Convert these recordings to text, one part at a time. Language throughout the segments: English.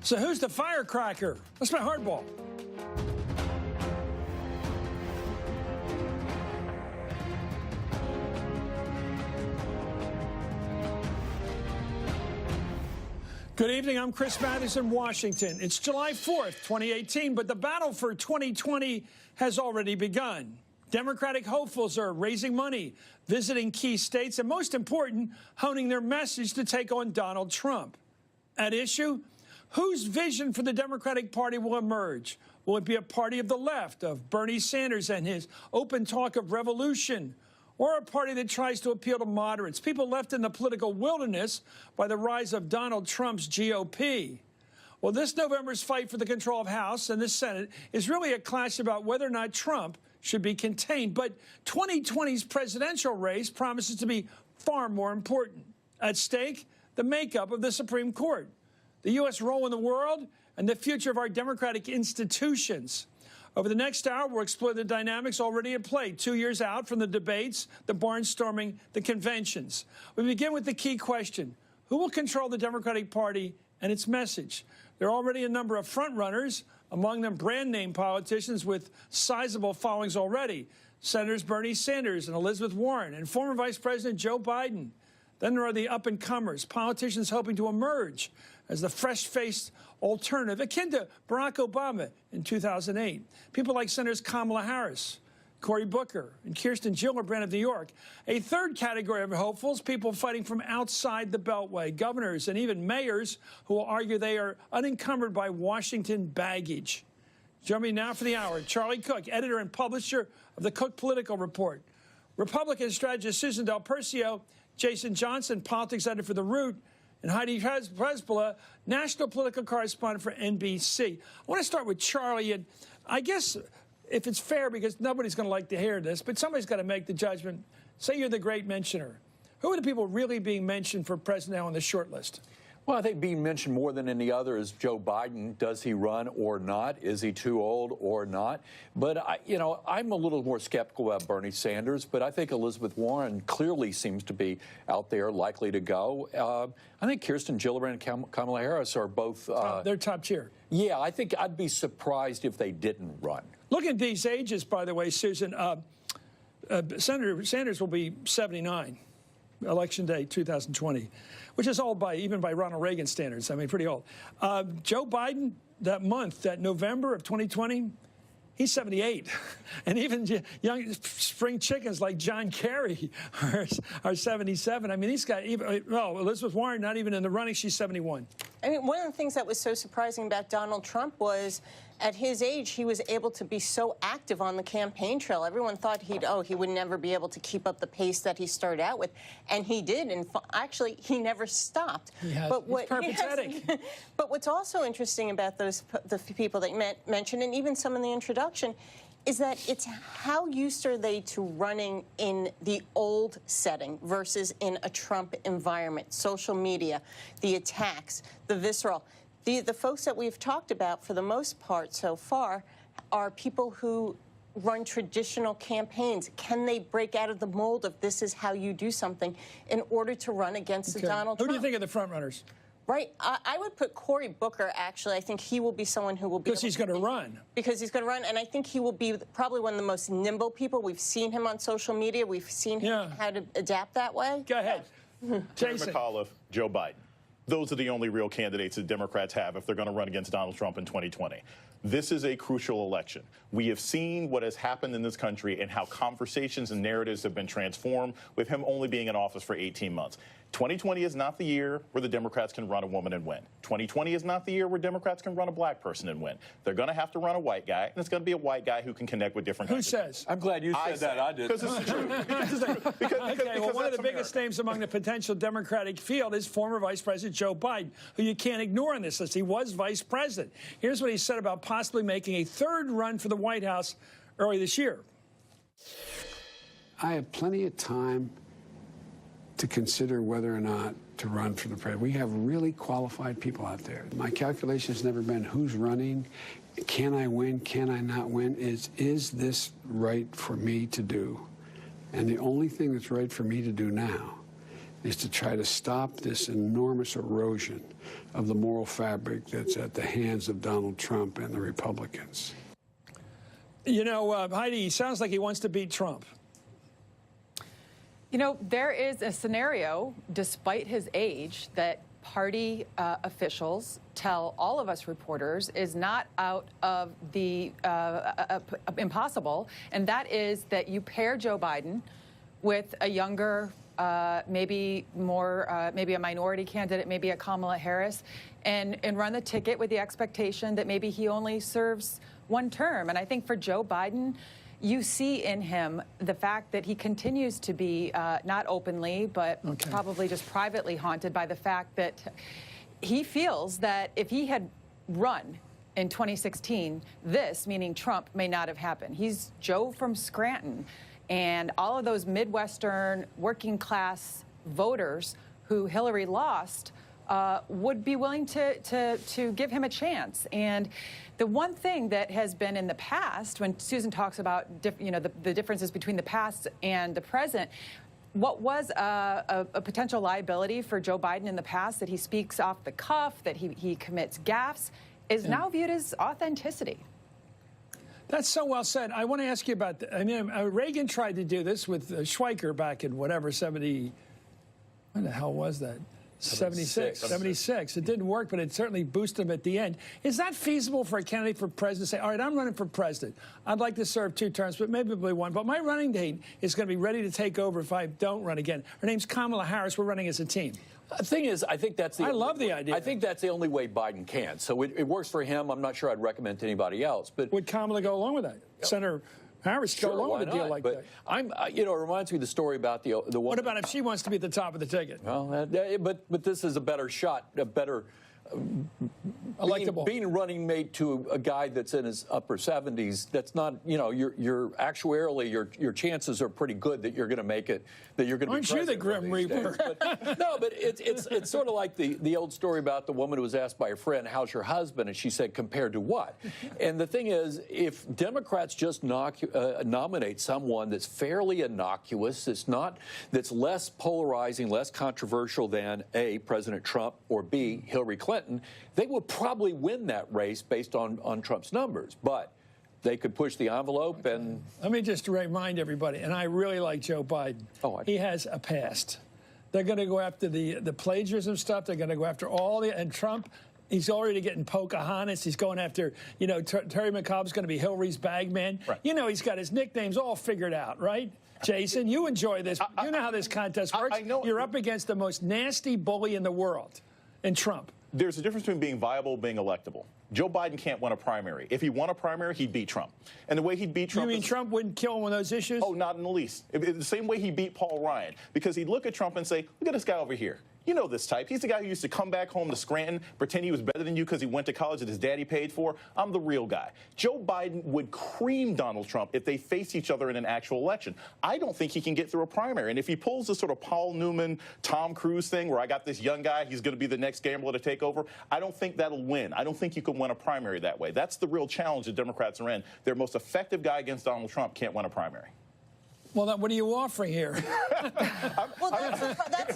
So who's the firecracker? Let's play hardball. Good evening, I'm Chris Matthews in Washington. It's July 4th, 2018, but the battle for 2020 has already begun. Democratic hopefuls are raising money, visiting key states, and most important, honing their message to take on Donald Trump. At issue, whose vision for the Democratic Party will emerge? Will it be a party of the left, of Bernie Sanders and his open talk of revolution, or a party that tries to appeal to moderates, people left in the political wilderness by the rise of Donald Trump's GOP? Well, this November's fight for the control of House and the Senate is really a clash about whether or not Trump should be contained. But 2020's presidential race promises to be far more important. At stake, the makeup of the Supreme Court, the U.S. role in the world, and the future of our democratic institutions. Over the next hour, we'll explore the dynamics already at play, 2 years out from the debates, the barnstorming, the conventions. We begin with the key question: who will control the Democratic Party and its message? There are already a number of frontrunners, among them brand-name politicians with sizable followings already. Senators Bernie Sanders and Elizabeth Warren and former Vice President Joe Biden. Then there are the up-and-comers, politicians hoping to emerge as the fresh-faced alternative, akin to Barack Obama in 2008. People like Senators Kamala Harris, Cory Booker, and Kirsten Gillibrand of New York. A third category of hopefuls, people fighting from outside the Beltway, governors and even mayors who will argue they are unencumbered by Washington baggage. Join me now for the hour, Charlie Cook, editor and publisher of the Cook Political Report. Republican strategist Susan Del Percio, Jason Johnson, politics editor for The Root, and Heidi Przybyla, national political correspondent for NBC. I want to start with Charlie, and I guess if it's fair, because nobody's going to like to hear this, but somebody's got to make the judgment. Say you're the great mentioner. Who are the people really being mentioned for president now on the short list? Well, I think being mentioned more than any other is Joe Biden. Does he run or not? Is he too old or not? But, I'm a little more skeptical about Bernie Sanders, but I think Elizabeth Warren clearly seems to be out there likely to go. I think Kirsten Gillibrand and Kamala Harris are both... they're top tier. Yeah, I think I'd be surprised if they didn't run. Look at these ages, by the way, Susan. Senator Sanders will be 79. Election day 2020, which is old even by Ronald Reagan standards. I mean, pretty old. Joe Biden, that month, that November of 2020, he's 78. And even young spring chickens like John Kerry are 77. I mean, these guys, Elizabeth Warren, not even in the running, she's 71. I mean, one of the things that was so surprising about Donald Trump was, at his age, he was able to be so active on the campaign trail. Everyone thought he would never be able to keep up the pace that he started out with, and he did. And actually, he never stopped. But he's peripatetic. But what's also interesting about the people that you mentioned, and even some in the introduction, is that it's how used are they to running in the old setting versus in a Trump environment, social media, the attacks, the visceral. The folks that we've talked about for the most part so far are people who run traditional campaigns. Can they break out of the mold of this is how you do something in order to run against Donald Trump? Who do you think are the front runners? Right. I would put Cory Booker, actually. I think he will be someone who will be... Because he's going to run. Because he's going to run, and I think he will be probably one of the most nimble people. We've seen him on social media. We've seen him how to adapt that way. Go ahead. Jason. McAuliffe, Joe Biden. Those are the only real candidates that Democrats have if they're going to run against Donald Trump in 2020. This is a crucial election. We have seen what has happened in this country and how conversations and narratives have been transformed with him only being in office for 18 months. 2020 is not the year where the Democrats can run a woman and win. 2020 is not the year where Democrats can run a black person and win. They're going to have to run a white guy, and it's going to be a white guy who can connect with different kinds of people. Who says? I'm glad you said that. I did. Because it's the truth. Okay, well, one of the biggest names among the potential Democratic field is former Vice President Joe Biden, who you can't ignore on this list. He was vice president. Here's what he said about possibly making a third run for the White House early this year. I have plenty of time to consider whether or not to run for the president. We have really qualified people out there. My calculation has never been who's running, can I win, can I not win, is this right for me to do? And the only thing that's right for me to do now is to try to stop this enormous erosion of the moral fabric that's at the hands of Donald Trump and the Republicans. You know, Heidi, he sounds like he wants to beat Trump. You know, there is a scenario, despite his age, that party officials tell all of us reporters is not out of the impossible, and that is that you pair Joe Biden with a younger, maybe a minority candidate, maybe a Kamala Harris, and run the ticket with the expectation that maybe he only serves one term. And I think for Joe Biden, you see in him the fact that he continues to be not openly, but probably just privately haunted by the fact that he feels that if he had run in 2016, this, meaning Trump, may not have happened. He's Joe from Scranton, and all of those Midwestern working class voters who Hillary lost would be willing to give him a chance. And the one thing that has been in the past, when Susan talks about the differences between the past and the present, what was a potential liability for Joe Biden in the past, that he speaks off the cuff, that he commits gaffes, is now viewed as authenticity. That's so well said. I want to ask you about I mean, Reagan tried to do this with Schweiker back in whatever, 70, when the hell was that? 76. It didn't work, but it certainly boosted him at the end. Is that feasible for a candidate for president to say, all right, I'm running for president. I'd like to serve 2 terms, but maybe one. But my running date is going to be ready to take over if I don't run again. Her name's Kamala Harris. We're running as a team. The thing is, I think that's the. I love the idea. I think that's the only way Biden can. So it works for him. I'm not sure I'd recommend to anybody else. But would Kamala go along with that? Senator Harris go along with a deal like that? It reminds me of the story about the one. What about if she wants to be at the top of the ticket? Well, but this is a better shot, a better. Electable. Being running mate to a guy that's in his upper 70s, that's not, you're actuarially, your chances are pretty good that you're going to make it, that you're going to be president. Aren't you the Grim Reaper? But it's sort of like the old story about the woman who was asked by a friend, how's your husband? And she said, compared to what? And the thing is, if Democrats just nominate someone that's fairly innocuous, that's less polarizing, less controversial than A, President Trump, or B, Hillary Clinton, they would probably win that race based on Trump's numbers. But they could push the envelope and... Let me just remind everybody, and I really like Joe Biden. He has a past. They're going to go after the plagiarism stuff. They're going to go after and Trump, he's already getting Pocahontas. He's going after, Terry McCobb's going to be Hillary's bagman. Right. He's got his nicknames all figured out, right? Jason, you enjoy this. You know how this contest works. I know. You're up against the most nasty bully in the world, in Trump. There's a difference between being viable and being electable. Joe Biden can't win a primary. If he won a primary, he'd beat Trump. And the way he'd beat Trump... You mean Trump wouldn't kill him on those issues? Oh, not in the least. The same way he beat Paul Ryan. Because he'd look at Trump and say, look at this guy over here. You know this type. He's the guy who used to come back home to Scranton, pretend he was better than you because he went to college that his daddy paid for. I'm the real guy. Joe Biden would cream Donald Trump if they faced each other in an actual election. I don't think he can get through a primary. And if he pulls this sort of Paul Newman, Tom Cruise thing where I got this young guy, he's going to be the next gambler to take over, I don't think that'll win. I don't think you can win a primary that way. That's the real challenge the Democrats are in. Their most effective guy against Donald Trump can't win a primary. Well, what are you offering here?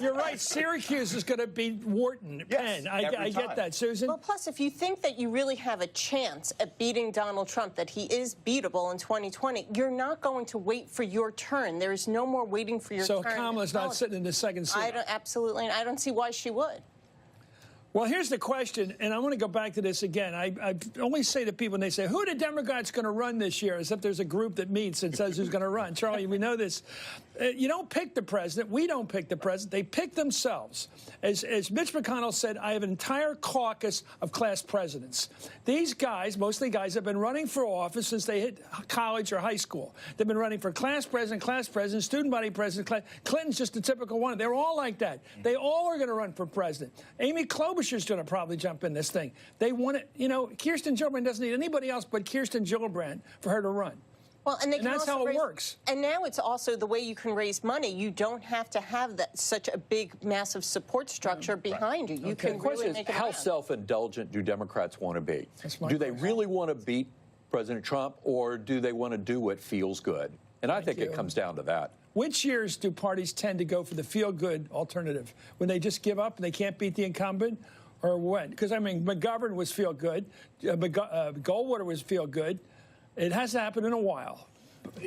You're right. Syracuse is going to beat Wharton. Yes, Penn. I get that, Susan. Well, plus, if you think that you really have a chance at beating Donald Trump, that he is beatable in 2020, you're not going to wait for your turn. There is no more waiting for your turn. So Kamala's not sitting in the second seat. Absolutely, and I don't see why she would. Well, here's the question, and I want to go back to this again. I only say to people, and they say, who are the Democrats going to run this year? As if there's a group that meets and says who's going to run. Charlie, we know this. You don't pick the president. We don't pick the president. They pick themselves. As Mitch McConnell said, I have an entire caucus of class presidents. These guys, mostly guys, have been running for office since they hit college or high school. They've been running for class president, student body president. Clinton's just a typical one. They're all like that. They all are going to run for president. Amy Klobuchar's going to probably jump in this thing. They want it. Kirsten Gillibrand doesn't need anybody else but Kirsten Gillibrand for her to run. Well, and that's how it works. And now it's also the way you can raise money. You don't have to have such a big, massive support structure behind you. You can really make it how happen. self-indulgent do Democrats want to be? Do they really want to beat President Trump, or do they want to do what feels good? And I think it comes down to that. which years do parties tend to go for the feel-good alternative? When they just give up and they can't beat the incumbent? Or when? Because, I mean, McGovern was feel-good. Goldwater was feel-good. It hasn't happened in a while.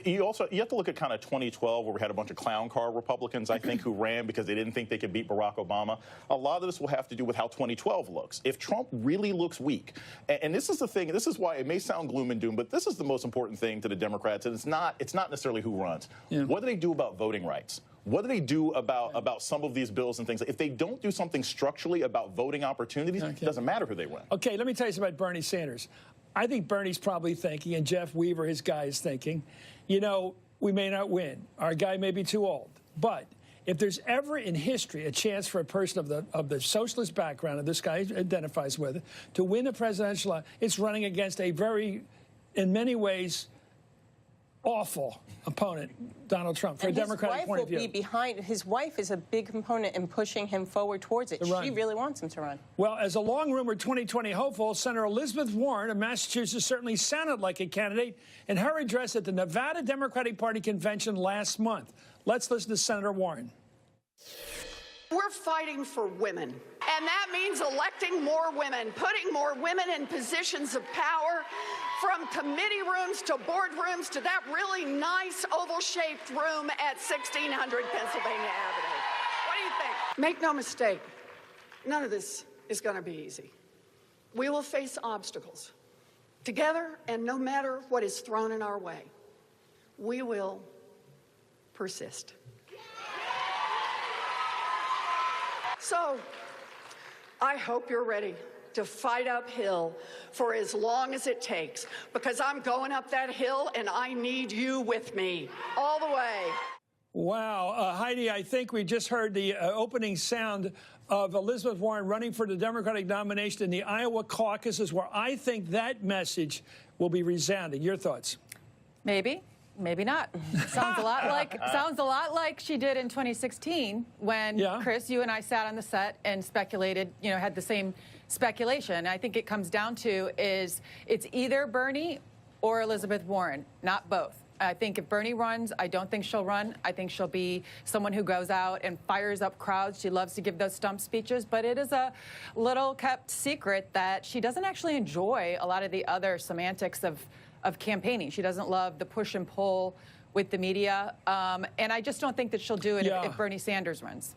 You have to look at kind of 2012, where we had a bunch of clown car Republicans, I think, who ran because they didn't think they could beat Barack Obama. A lot of this will have to do with how 2012 looks. If Trump really looks weak, and this is the thing, this is why it may sound gloom and doom, but this is the most important thing to the Democrats, and it's not necessarily who runs. Yeah. What do they do about voting rights? What do they do about some of these bills and things? If they don't do something structurally about voting opportunities, it doesn't matter who they run. Okay, let me tell you something about Bernie Sanders. I think Bernie's probably thinking, and Jeff Weaver, his guy, is thinking, you know, we may not win. Our guy may be too old. But if there's ever in history a chance for a person of the socialist background that this guy identifies with to win the presidential, it's running against a very, in many ways, awful opponent, Donald Trump, for a Democratic point of view. His wife will be behind. His wife is a big component in pushing him forward towards it. She really wants him to run. Well, as a long-rumored 2020 hopeful, Senator Elizabeth Warren of Massachusetts certainly sounded like a candidate in her address at the Nevada Democratic Party convention last month. Let's listen to Senator Warren. We're fighting for women, and that means electing more women, putting more women in positions of power, from committee rooms to boardrooms to that really nice oval-shaped room at 1600 Pennsylvania Avenue. What do you think? Make no mistake, none of this is going to be easy. We will face obstacles together, and no matter what is thrown in our way, we will persist. So, I hope you're ready to fight uphill for as long as it takes, because I'm going up that hill and I need you with me all the way. Wow. Heidi, I think we just heard the opening sound of Elizabeth Warren running for the Democratic nomination in the Iowa caucuses, where I think that message will be resounding. Your thoughts? Maybe. Maybe not. Sounds a lot like she did in 2016 when, Chris, you and I sat on the set and speculated, you know, had the same speculation. I think it comes down to is it's either Bernie or Elizabeth Warren, not both. I think if Bernie runs, I don't think she'll run. I think she'll be someone who goes out and fires up crowds. She loves to give those stump speeches, but it is a little kept secret that she doesn't actually enjoy a lot of the other semantics of campaigning. She doesn't love the push and pull with the media, and I just don't think that she'll do it if Bernie Sanders runs.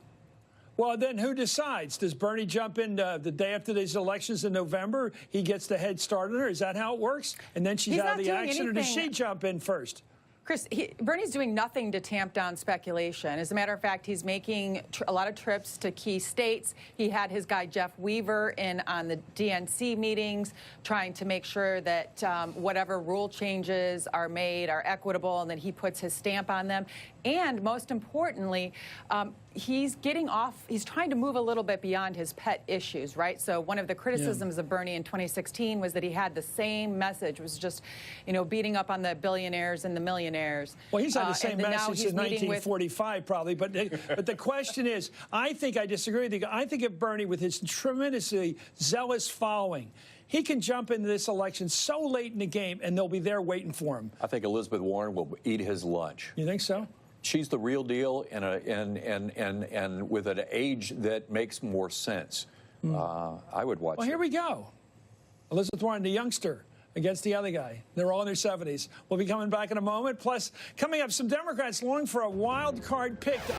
Well, then who decides? Does Bernie jump in the day after these elections in November? He gets the head start on her? Is that how it works? And then she's out of the action, or does she jump in first? Chris, Bernie's doing nothing to tamp down speculation. As a matter of fact, he's making a lot of trips to key states. He had his guy Jeff Weaver in on the DNC meetings, trying to make sure that whatever rule changes are made are equitable and that he puts his stamp on them. And most importantly, he's trying to move a little bit beyond his pet issues, right? So one of the criticisms of Bernie in 2016 was that he had the same message, was just, you know, beating up on the billionaires and the millionaires. Well, he's had the same message since 1945, probably. But the question is, I think I disagree with you. I think if Bernie, with his tremendously zealous following, he can jump into this election so late in the game, and they'll be there waiting for him. I think Elizabeth Warren will eat his lunch. You think so? She's the real deal, and with an age that makes more sense. I would watch. Well, here we go. Elizabeth Warren, the youngster, against the other guy. They're all in their 70s. We'll be coming back in a moment. Plus, coming up, some Democrats looking for a wild card pick.